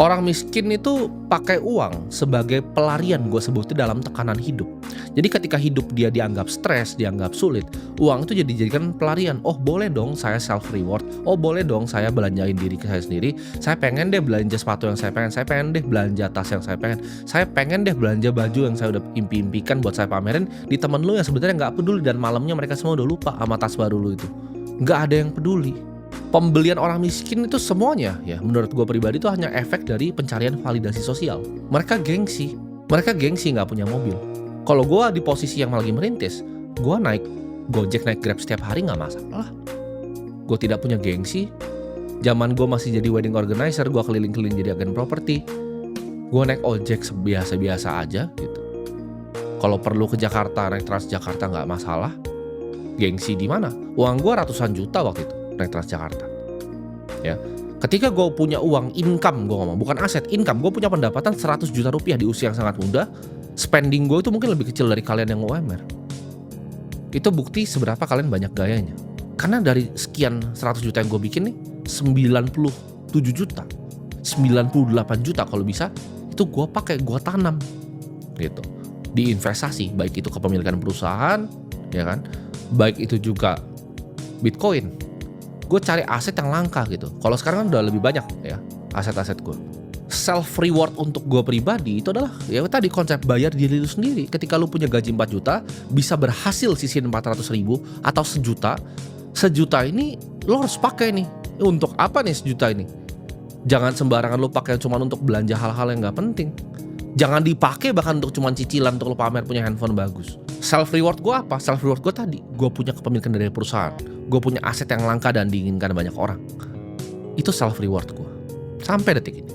Orang miskin itu pakai uang sebagai pelarian, gue sebutnya, dalam tekanan hidup. Jadi ketika hidup dia dianggap stres, dianggap sulit, uang itu dijadikan pelarian. Oh boleh dong saya self reward, oh boleh dong saya belanjain diri saya sendiri. Saya pengen deh belanja sepatu yang saya pengen deh belanja tas yang saya pengen deh belanja baju yang saya udah impi-impikan buat saya pamerin di temen lu yang sebenarnya nggak peduli, dan malamnya mereka semua udah lupa sama tas baru lu itu. Nggak ada yang peduli. Pembelian orang miskin itu semuanya, ya menurut gue pribadi, itu hanya efek dari pencarian validasi sosial. Mereka gengsi nggak punya mobil. Kalau gue di posisi yang lagi merintis, gue naik Gojek, naik Grab setiap hari nggak masalah. Gue tidak punya gengsi. Zaman gue masih jadi wedding organizer, gue keliling-keliling jadi agen properti. Gue naik ojek biasa-biasa aja gitu. Kalau perlu ke Jakarta naik Transjakarta nggak masalah. Gengsi di mana? Uang gue ratusan juta waktu itu naik Transjakarta. Ya, ketika gue punya uang, income, gue ngomong bukan aset, income, gue punya pendapatan 100 juta rupiah di usia yang sangat muda, spending gue itu mungkin lebih kecil dari kalian yang UMR. Itu bukti seberapa kalian banyak gayanya. Karena dari sekian 100 juta yang gue bikin nih, 97 juta, 98 juta kalau bisa, itu gue pakai, gue tanam gitu, di investasi, baik itu kepemilikan perusahaan, ya kan, baik itu juga Bitcoin. Gue cari aset yang langka gitu. Kalau sekarang kan udah lebih banyak ya aset-aset gue. Self reward untuk gue pribadi itu adalah ya tadi konsep bayar diri lu sendiri. Ketika lu punya gaji 4 juta, bisa berhasil sisihin 400 ribu atau sejuta. Sejuta ini lo harus pakai nih. Untuk apa nih sejuta ini? Jangan sembarangan lu pakai cuma untuk belanja hal-hal yang gak penting. Jangan dipakai bahkan untuk cuma cicilan untuk lo pamer punya handphone bagus. Self reward gue apa? Self reward gue tadi, gue punya kepemilikan dari perusahaan, gue punya aset yang langka dan diinginkan banyak orang. Itu self reward gue sampai detik ini.